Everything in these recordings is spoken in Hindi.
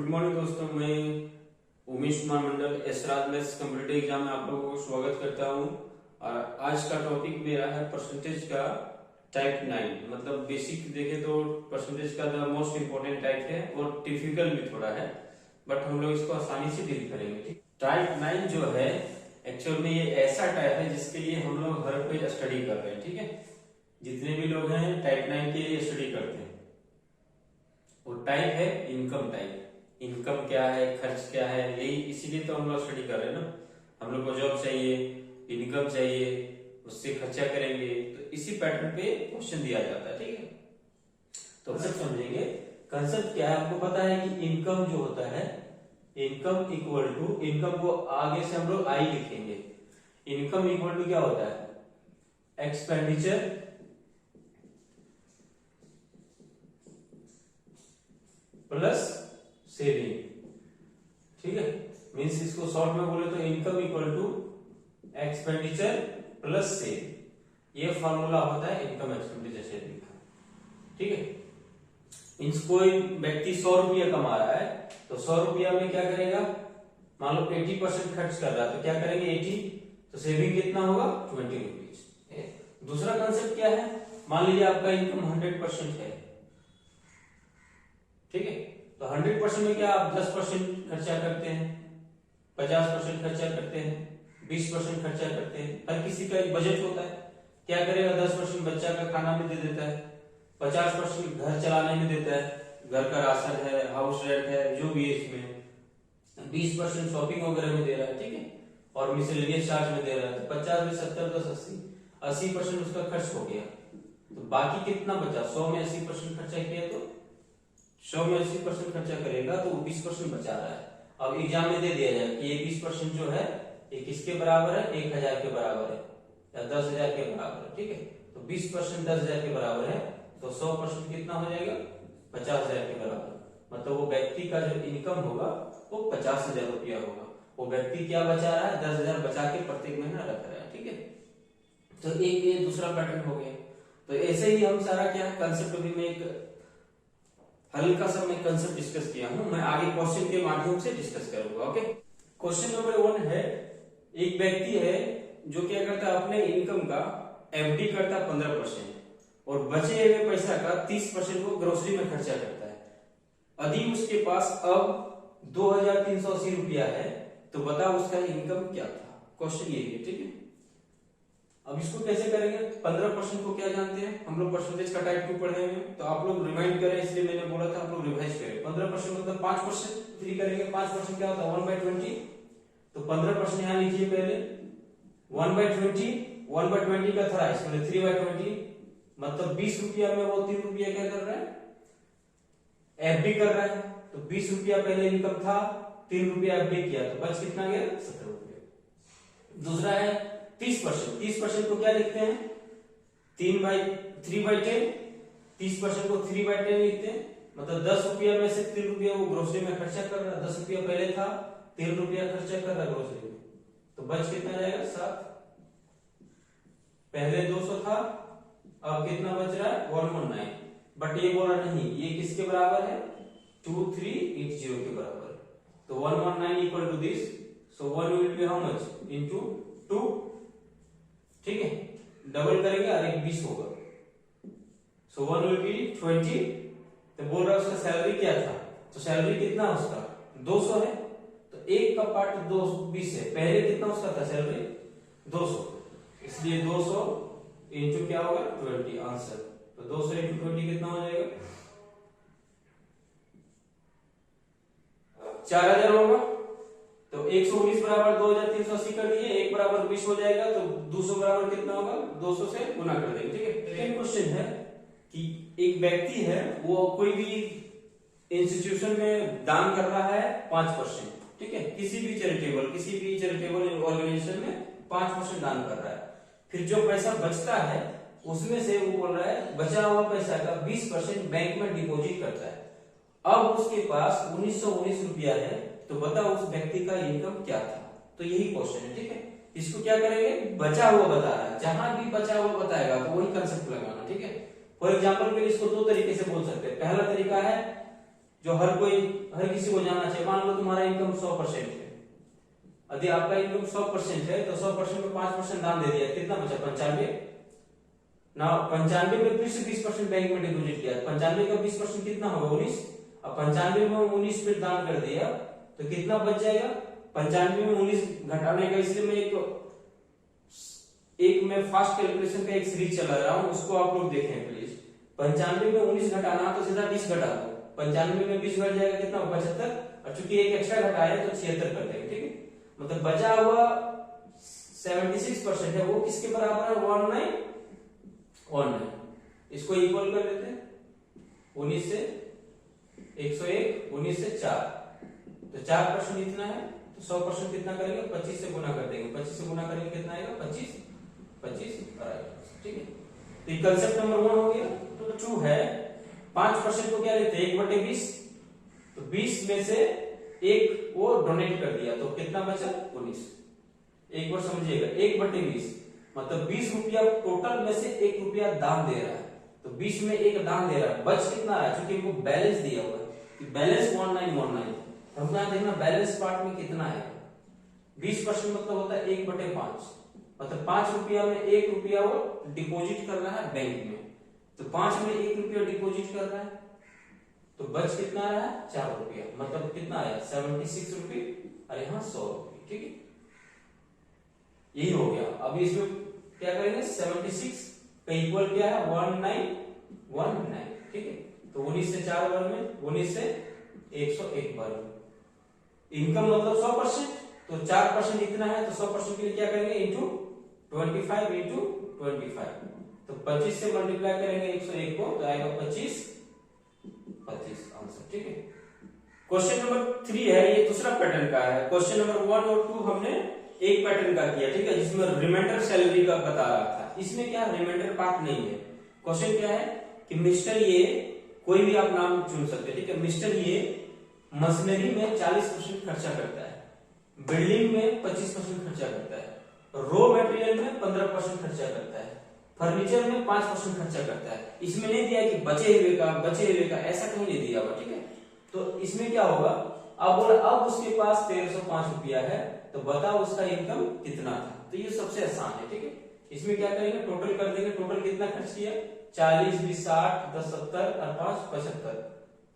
गुड मॉर्निंग दोस्तों, मैं Umesh Kumar Mandal Esraj maths competitive exam में आप लोगों को स्वागत करता हूं। और आज का टॉपिक मेरा है परसेंटेज का टाइप 9। मतलब बेसिक देखे तो परसेंटेज का द मोस्ट इम्पोर्टेंट टाइप है और डिफिकल्ट भी थोड़ा है, बट हम लोग इसको आसानी से डील करेंगे। ठीक, टाइप 9 जो है एक्चुअल में ये ऐसा टाइप है जिसके लिए हम लोग हर कोई स्टडी कर रहे हैं। ठीक है, जितने भी लोग हैं टाइप 9 के लिए स्टडी करते हैं। वो टाइप है इनकम टाइप। इनकम क्या है, खर्च क्या है, यही इसीलिए तो हम लोग स्टडी कर रहे हैं ना। हम लोग को जॉब चाहिए, इनकम चाहिए, उससे खर्चा करेंगे, तो इसी पैटर्न पे क्वेश्चन दिया जाता है। ठीक है, तो सब समझेंगे कंसेप्ट क्या है। आपको पता है कि इनकम जो होता है, इनकम इक्वल टू, इनकम को आगे से हम लोग आई लिखेंगे। इनकम इक्वल टू क्या होता है, एक्सपेंडिचर प्लस सेविंग। ठीक है, मीन्स इसको शॉर्ट में बोले तो income equal to expenditure plus saving. ये फॉर्मूला होता है इनकम एक्सपेंडिचर सेविंग का। ठीक है, मीन्स कोई व्यक्ति 100 रुपया कमा रहा है तो 100 रुपया में क्या करेगा, मान लो 80% खर्च कर रहा है तो क्या करेंगे 80, तो सेविंग कितना होगा 20 रुपीज। दूसरा कंसेप्ट क्या है, मान लीजिए आपका इनकम 100% है। ठीक है, तो 100% में क्या आप 10% खर्चा करते हैं, 50% खर्चा करते हैं, 20% खर्चा करते हैं। हर किसी का एक बजट होता है। क्या करेगा, 10% बच्चा का खाना में दे देता है, 50% घर चलाने में देता है, घर का राशन है, हाउस रेंट है, जो भी है इसमें, 20% शॉपिंग वगैरह में दे रहा है। ठीक है, और मिसलेनियस चार्ज में दे रहा है, तो 50 में 70 10 80% उसका खर्च हो गया। तो बाकी कितना बचा, 100 में 80% खर्चा किया तो 100 में 80% खर्चा करेगा तो 20% बचा रहा है। अब एग्जाम में दे दिया जाए कि ये 20% जो है ये किसके बराबर है, 1000 के बराबर है या 10,000 के बराबर है। ठीक है, तो 20% 10,000 के बराबर है, तो 100% कितना हो जाएगा 50,000 के बराबर। मतलब वो व्यक्ति का जो इनकम होगा वो 50,000 रुपया होगा। वो व्यक्ति क्या बचा रहा है, 10,000 बचा के प्रत्येक महीना रख रहा है। ठीक है, तो एक ये दूसरा पैटर्न हो गया। तो ऐसे ही हम सारा क्या है कंसेप्ट भी में एक हल्का सा मैं कंसेप्ट डिस्कस किया हूं, मैं आगे क्वेश्चन के माध्यम से डिस्कस करूंगा। ओके, क्वेश्चन नंबर 1 है, एक व्यक्ति है जो क्या करता है, अपने इनकम का एफडी करता है 15% और बचे हुए पैसा का 30% वो ग्रोसरी में खर्चा करता है। यदि उसके पास अब 2380 रुपया है तो बताओ उसका इनकम क्या था। क्वेश्चन ये है। ठीक है, अब इसको कैसे करेंगे, 15% को क्या जानते हैं हम लोग, परसेंटेज का टाइप 2 पढ़े हुए, तो आप लोग रिमाइंड करें, इसलिए मैंने बोला था आप लोग रिवाइज करें। 15% मतलब 5%, 3 करेंगे, 5% क्या होता है 1/20, तो 15% यहां लिखिए पहले 1/20, 1/20 का था इसमें 3/20, मतलब 20 रुपया में वो 3 रुपया क्या कर रहा है, एफडी कर रहा है। तो 20 रुपया पहले इनकम था, 3 रुपया एफडी किया, तो बच कितना गया 17 रुपया। दूसरा है 30%, 30% को क्या लिखते हैं 3/10, 30% को 3/10 लिखते हैं। मतलब 10 रुपया में से 3 रुपया वो ग्रोसरी में खर्चा कर रहा है, 10 रुपया पहले था, 3 रुपया खर्चा कर रहा है ग्रोसरी में, तो बच कितना जाएगा 7। पहले 200 था, अब कितना बच रहा है 119, बट ये बोला नहीं ये किसके बराबर है 2380 के बराबर है। तो 119 equal to this, so 1 will be how much into 2। ठीक है, डबल करेंगे और एक 20 होगा, सो 1 विल बी 20। तो बोल रहा है उसका सैलरी क्या था, तो सैलरी कितना उसका 200 है, तो एक का पार्ट 220 है, पहले कितना उसका था सैलरी 200, इसलिए 200 इंटू क्या होगा 20 आंसर। तो 200 इंटू 20 कितना हो जाएगा 4000 होगा। तो 119 बराबर 2380 कर दिए, 1 बराबर 20 हो जाएगा, तो 200 बराबर कितना होगा 200 से गुना कर देंगे। ठीक है, सेकंड क्वेश्चन है कि एक व्यक्ति है वो कोई भी इंस्टीट्यूशन में दान कर रहा है 5%। ठीक है, किसी भी चैरिटेबल ऑर्गेनाइजेशन में 5% दान कर रहा है। फिर जो पैसा बचता है उसमें से वो बोल रहा है बचा हुआ पैसा का 20% बैंक में डिपॉजिट करता है। अब उसके पास 1919 रुपया है, तो बताओ उस व्यक्ति का इनकम क्या था। तो यही क्वेश्चन है। ठीक है, इसको क्या करेंगे, बचा हुआ बता रहा है, जहां भी बचा हुआ बताएगा तो वही कंसेप्ट लगाना। ठीक है, फॉर एग्जाम्पल के लिए इसको 2 तरीके से बोल सकते हैं। पहला तरीका है जो हर किसी को जानना चाहिए। मान लो तुम्हारा इनकम 100% है, यदि आपका इनकम 100% है तो 100% में 5% दान दे दिया, कितना बचा? 95 ना। 95 में फिर से 20% बैंक में डिपोजिट किया, 95 का 20% कितना होगा? 19। अब 95 में 19 फिर दान कर दिया तो कितना बच जाएगा? 95 में 19 घटाने का, इसलिए मैं एक मैं फास्ट कैलकुलेशन का एक सीरीज चला रहा हूं, उसको आप लोग देखें प्लीज। 95 में 19 घटाना तो सीधा 20 घटा दो, 95 में 20 घट जाएगा, कितना? 75। और चूंकि एक एक्स्ट्रा घटाया तो 76 कर देंगे, ठीक है। मतलब बचा हुआ 76% है, वो किसके बराबर है? 19। इसको इक्वल कर लेते हैं, 19 से 101, 19 से 4, तो 4% इतना है, तो 100% कितना करेंगे? 25 से गुना कर देंगे, 25 से गुना करेंगे कितना आएगा? 25 ठीक है। तो ये कंसेप्ट नंबर 1 हो गया। तो 2 है 5% को क्या लेते हैं? 1/20, तो 20 में से एक वो डोनेट कर दिया, तो कितना बचा? 19। एक बार समझिएगा, 1/20 मतलब 20 रुपया टोटल में से 1 रुपया दान दे रहा है, तो 20 में 1 दान दे रहा है, बच कितना रहा है? क्योंकि इनको बैलेंस दिया हुआ है कि बैलेंस 1919, हमको यहाँ देखना बैलेंस पार्ट में कितना है। 20% मतलब होता है 1/5, मतलब 5 रुपया में 1 रुपया वो डिपॉजिट कर रहा है बैंक में, तो 5 में 1 रुपया डिपॉजिट कर रहा है, तो बच कितना आया? 4 रुपया, मतलब कितना आया? 76 रुपये, अरे हाँ 100 रुपये, ठीक है। यही हो गया। अब इसमें क्या करेंगे? 76 का इक्वल क्या है? 1919, ठीक है। तो 19 से 4 वर्ग में, 19 से 101 वर्ग में। इनकम मतलब 100%, तो 4% इतना है, तो 100% के लिए क्या करेंगे? इंटू 25 इंटू 25, तो 25 से मल्टीप्लाई करेंगे 101 को, तो आएगा 25 आंसर, ठीक है। क्वेश्चन नंबर 3 है, ये दूसरा पैटर्न का है। क्वेश्चन नंबर 1 और 2 हमने एक पैटर्न का किया, ठीक है, जिसमें रिमाइंडर सैलरी का बता रहा था। इसमें क्या रिमाइंडर पार्ट नहीं है। क्वेश्चन क्या है कि मिस्टर ये, कोई भी आप नाम चुन सकते हैं, ठीक है। मिस्टर ये मशीनरी में 40% खर्चा करता है, बिल्डिंग में 25% खर्चा करता है, रॉ मटेरियल में 15% खर्चा करता है, फर्नीचर में 5% खर्चा करता है। इसमें नहीं दिया कि बचे हुए का, ऐसा कहीं नहीं दिया हुआ, ठीक है। तो इसमें क्या होगा? अब उसके पास 1305 रुपया है, तो बताओ उसका इनकम कितना था। तो ये सबसे आसान है, ठीक है। इसमें क्या करेंगे? टोटल कर देंगे। टोटल कितना खर्च किया? 40, 20, 60, 10, 70 और 5 75,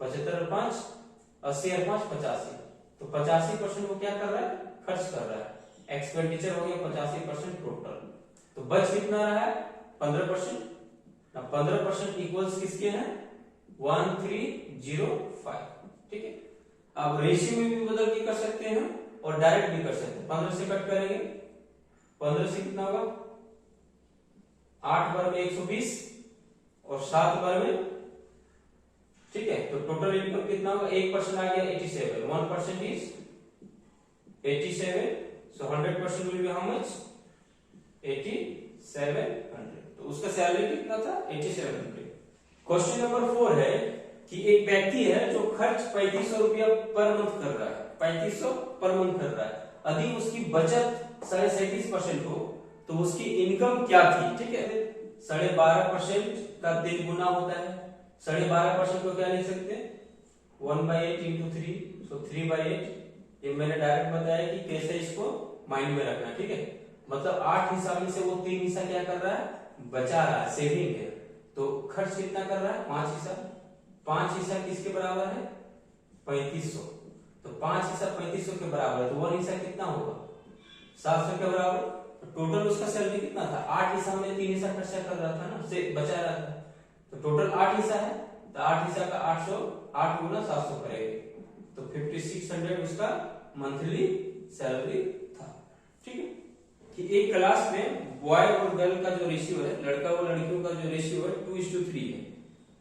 75 और 5 80 और 5 85, तो 85% वो क्या कर रहा है? खर्च कर रहा है। एक्सपेंडिचर हो गया 85% टोटल, तो बच कितना रहा है? 15%। 15% इक्वल्स किसके हैं? 1305, ठीक है। अब रेशियो में भी बदल के कर सकते हैं और डायरेक्ट भी कर सकते हैं। 15 से कट करेंगे, 15 से कितना होगा? 8 बार में 120 और 7 बार में, ठीक है। तो टोटल इनकम कितना होगा? 1% आ गया 87, 1% is 87, so 100% will be how much? 8700। तो उसका सैलरी कितना था? 8700। क्वेश्चन नंबर 4 है कि एक व्यक्ति है जो खर्च 3500 रुपया पर मंथ कर रहा है, 3500 पर मंथ कर रहा है। यदि उसकी बचत 37.5% हो तो उसकी इनकम क्या थी, ठीक है। 12.5% का 3 गुना होता है। 12.5% को क्या लिख सकते हैं? 1/8 इंटू 3, सो 3/8। ये मैंने डायरेक्ट बताया कि कैसे इसको माइंड में रखना, ठीक है। मतलब 8 हिस्सा में से वो 3 हिस्सा क्या कर रहा है? बचा रहा है, सेविंग है। तो खर्च कितना कर रहा है? 5 हिस्सा। 5 हिस्सा किसके बराबर है? 3500। तो 5 हिस्सा 3500 के बराबर है, तो 1 हिस्सा कितना होगा? 700 के बराबर। तो टोटल उसका सैलरी कितना था? 8 हिस्सा में 3 हिस्सा खर्चा कर रहा था ना, से बचा रहा था। तो टोटल 8 हिस्सा है, तो 8 हिस्सा का 800, 8 गुना 700 करेंगे, तो 5600 उसका मंथली सैलरी था, ठीक है। कि एक क्लास में बॉय और गर्ल का जो रेशियो है, लड़का और लड़कियों का जो रेशियो है 2:3 है।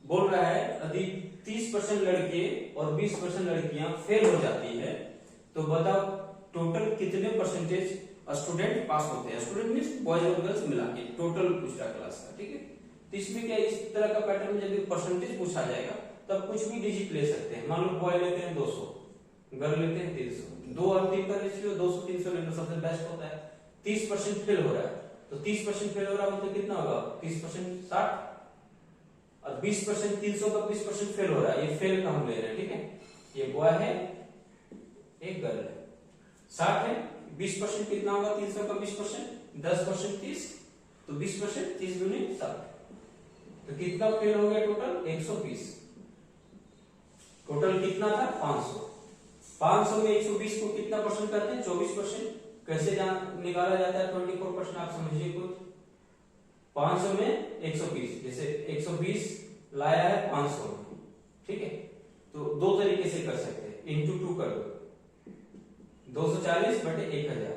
बोल रहा है यदि 30% लड़के और 20% लड़कियां फेल हो जाती है तो बताओ टोटल कितने परसेंटेज स्टूडेंट पास होते हैं। स्टूडेंट मींस बॉयज और गर्ल्स मिला के टोटल पूछा क्लास का, ठीक है। तो इसमें क्या, इस तरह का पैटर्न में जब परसेंटेज पूछा जाएगा तब कुछ भी डिजिट ले सकते हैं। मान लो बॉय लेते हैं 200, गर्ल लेते हैं 300, 2 और 3 का रेशियो 200-300 लेना सबसे बेस्ट होता है। 30% फेल हो रहा है, तो 30% फेल हो रहा है मतलब कितना होगा? 30% 60, और 20% 300 का 20% फेल हो रहा है, ये फेल का हम ले रहे हैं, ठीक है। ये बॉय है, एक गर्ल है। 60 है, 20% कितना होगा 300 का 20%, 10% 30, तो 20% 30 दूनी 60, तो कितना फेल हो गया टोटल 120। टोटल कितना था 500। 500 में 120 को कितना परसेंट करते हैं 24%। कैसे निकाला जाता है 24%, आप समझिए खुद। 500 में 120, जैसे 120 लाया है 500 में, ठीक है, तो दो तरीके से कर सकते हैं, इंटू 2 कर दो, 240 बटे 1000।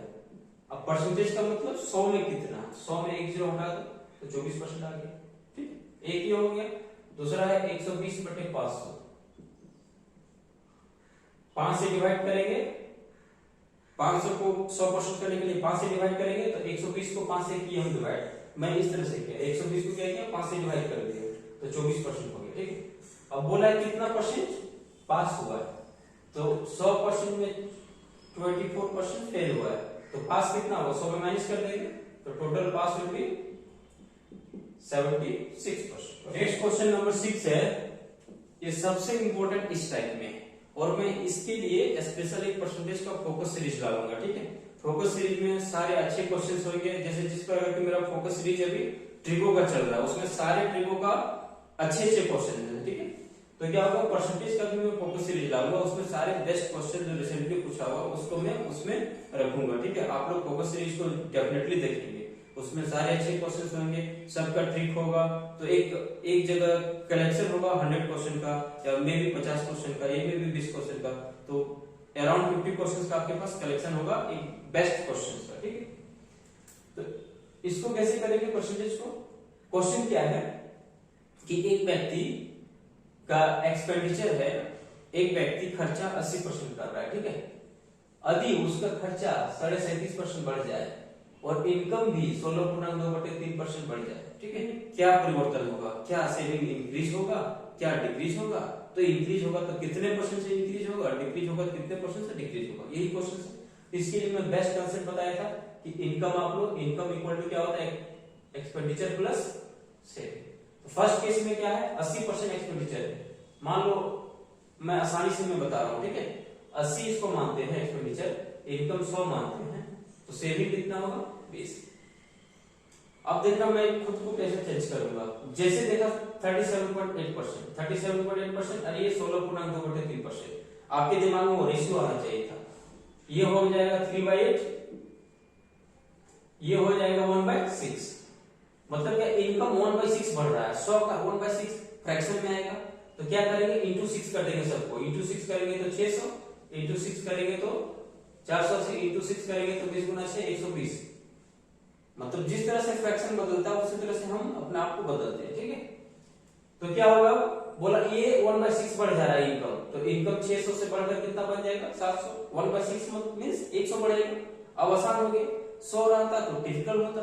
अब परसेंटेज का मतलब 100 में कितना, 100 में 1 0 हटा दो तो 24% आ गया, ठीक है, एक ही हो गया। दूसरा है 120 बटे 500, 5 से डिवाइड करेंगे, 500 को 100% करने के लिए 5 से डिवाइड करेंगे, तो 120 को 5 से किए हम डिवाइड, मैंने इस तरह से किया, 120 को क्या किया 5 से डिवाइड कर दिया, तो 24% हो गया, ठीक है। अब बोला है कितना परसेंट पास हुआ है, तो 100% में 24% फेल हुआ है, तो पास कितना होगा 100 में माइनस कर देंगे, तो total pass will be 76%। Next question number 6 है, ये सबसे इंपॉर्टेंट इस टाइप में है, और मैं इसके लिए स्पेशल एक परसेंटेज का फोकस सीरीज डालूंगा, ठीक है। फोकस सीरीज में सारे अच्छे क्वेश्चंस होंगे, जैसे जिस प्रकार की मेरा फोकस सीरीज अभी ट्रिगो का चल रहा है, उसमें सारे ट्रिगो का अच्छे क्वेश्चन है, ठीक है। तो क्या होगा परसेंटेज का भी मैं फोकस सीरीज डालूंगा, उसमें सारे बेस्ट क्वेश्चन जो रिसेंटली पूछा हुआ उसको मैं उसमें रखूंगा, ठीक है। आप लोग फोकस सीरीज को डेफिनेटली देखेंगे, उसमें सारे अच्छे क्वेश्चंस होंगे, सबका ट्रिक होगा, तो एक जगह कलेक्शन होगा 100 क्वेश्चन का, या मे भी 50 क्वेश्चन का, या मे भी 20 क्वेश्चन का, तो अराउंड 50 क्वेश्चंस का आपके पास कलेक्शन होगा एक बेस्ट क्वेश्चंस का, ठीक है। तो इसको कैसे करेंगे परसेंटेज को, क्वेश्चन क्या है कि एक व्यक्ति का एक्सपेंडिचर है, एक व्यक्ति खर्चा 80% कर रहा है, ठीक है, यदि उसका खर्चा 37.5% बढ़ जाए और इनकम भी 16.2/3% बढ़ जाए, ठीक है, क्या परिवर्तन होगा, क्या सेविंग इंक्रीज होगा, क्या डिक्रीज होगा, तो इंक्रीज होगा तो कितने परसेंट से इंक्रीज होगा, डिक्रीज होगा तो कितने परसेंट से डिक्रीज होगा, यही क्वेश्चन है। इसके लिए मैं बेस्ट कंसेप्ट बताया था कि इनकम, आप लोग इनकम इक्वल टू क्या होता है एक्सपेंडिचर प्लस सेविंग। तो फर्स्ट केस में क्या है 80% एक्सपेंडिचर है, मान लो मैं आसानी से मैं बता रहा हूं, ठीक है, 80 इसको मानते हैं एक्सपेंडिचर, इनकम 100 मानते हैं, तो सेविंग कितना होगा 20। अब देखना मैं खुद को कैसे चेंज करूंगा, जैसे देखा 37.8%, 37.8% और ये 16.2/3%, आपके दिमाग में वो रेशियो आना चाहिए था, ये हो जाएगा 3/8, ये हो जाएगा 1/6, मतलब क्या इनकम 1/6 बढ़ रहा है, 100 का 1/6 फ्रैक्शन में आएगा, तो क्या करेंगे इंटू 6 कर देंगे सबको, इंटू 6 करेंगे तो 600, इंटू 6 करेंगे तो 400 से इंटू 6 करेंगे तो 20 गुना 6 120, मतलब जिस तरह से फ्रैक्शन बदलता है उसी तरह से हम अपने आप को बदलते हैं, ठीक है। तो क्या होगा, बोला ये 1/6 बढ़ जा रहा है इनकम, तो इनकम 600 से बढ़कर कितना बन जाएगा 700, 1/6 मींस 100 बढ़ेगा। अब आसान हो गया, 100 रहता तो डिफिकल्ट होता।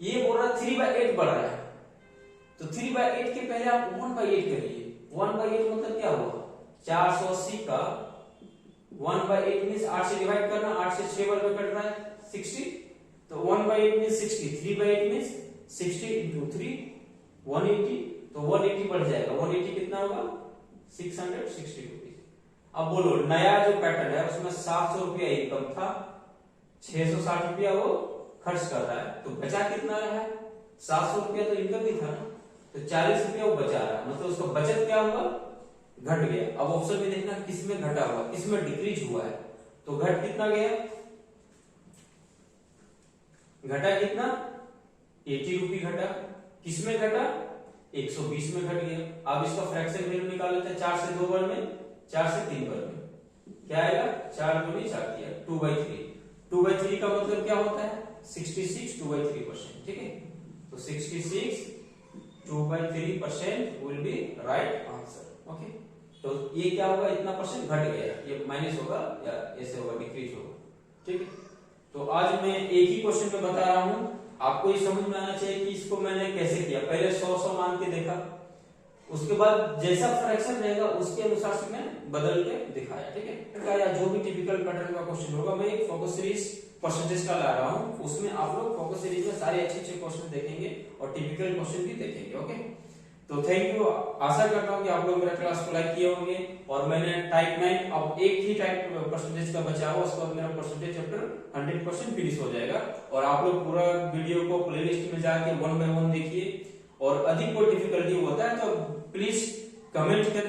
ये बोल रहा 3/8 बढ़ रहा है, तो 3/8 के पहले आप 1/8 करिए, 1/8 मतलब क्या हुआ 480 का 1/8 मींस 8 से डिवाइड करना, 8 से 6 बार में कट रहा है 60, तो 1/8 मींस 60, 3/8 मींस 60 into 3 180, तो 180 बढ़ जाएगा, 180 कितना होगा 660 रुपीज। अब बोलो नया जो पैटर्न है उसमें 700 रुपया इनकम था, 660 रुपया वो खर्च कर रहा है, तो बचा कितना रहा है 700 रुपया, तो इनकम ही था ना, तो 40 रुपया वो बचा रहा है, मतलब उसका बचत क्या हुआ घट गया। अब ऑप्शन में देखना किसमें घटा हुआ, किसमें डिक्रीज हुआ है, तो घट कितना गया, घटा कितना 80 रुपये घटा, किसमें घटा 120 में घट गया। अब इसका फ्रैक्शन वैल्यू निकाल लेते हैं, 4 से 2 बार में, 4 से 3 बार में, क्या आएगा 4 दूनी 4 दिया 2/3, 2/3 का मतलब क्या होता है 66 2/3%, ठीक है, तो 66 2/3% will be right answer, okay. तो ये क्या होगा इतना परसेंट घट गया, ये माइनस होगा या ऐसे होगा डिक्रीज होगा, ठीक है। तो आज मैं एक ही क्वेश्चन में बता रहा हूं, आपको ये समझ में आना चाहिए कि इसको मैंने कैसे किया, पहले 100 मान के देखा, उसके बाद जैसा फ्रैक्शन रहेगा उसके अनुसार से मैं बदल के दिखाया, ठीक है। या जो भी टिपिकल पैटर्न का क्वेश्चन होगा, मैं एक फोकस सीरीज परसेंटेज का ला रहा हूं, उसमें आप लोग फोकस सीरीज में सारे अच्छे क्वेश्चन देखेंगे और टिपिकल क्वेश्चन भी देखेंगे, ओके। तो थैंक यू, आशा करता हूँ कि आप लोग मेरा क्लास को लाइक किए होंगे। और मैंने टाइप 9 अब एक ही टाइप परसेंटेज का बचा हुआ, उसके बाद मेरा परसेंटेज चैप्टर 100% फिनिश हो जाएगा। और आप लोग पूरा वीडियो को प्लेलिस्ट में जाके 1 बाय 1 देखिए। और अधिक कोई डिफिकल्टी होता है तो प्लीज कमेंट करें।